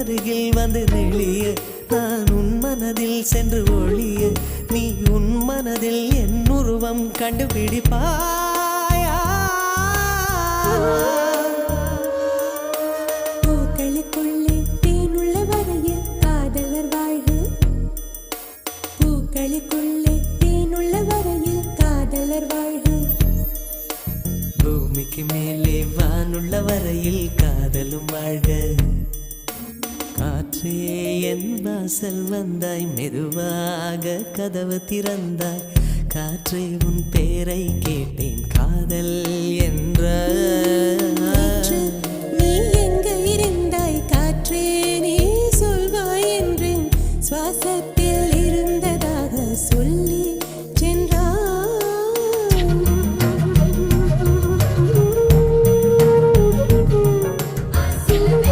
அருகில் வந்து நெளிய நான் உன் மனதில் சென்று ஒளிய நீ உன் மனதில் என் உருவம் கண்டுபிடிப்பாயா பூக்களுக்குள்ளே தேனுள்ள வரையில் காதலர் வாழ்வு பூக்களுக்குள்ளே தேனுள்ள வரையில் காதலர் வாழ்வு பூமிக்கு மேலே வானுள்ள வரையில் காதலும் வாழ்க காற்றே என் வாசல் வந்தாய் மெதுவாக கதவு திறந்தாய் காற்றே உன் பேரை கேட்டேன் காதல் என்ற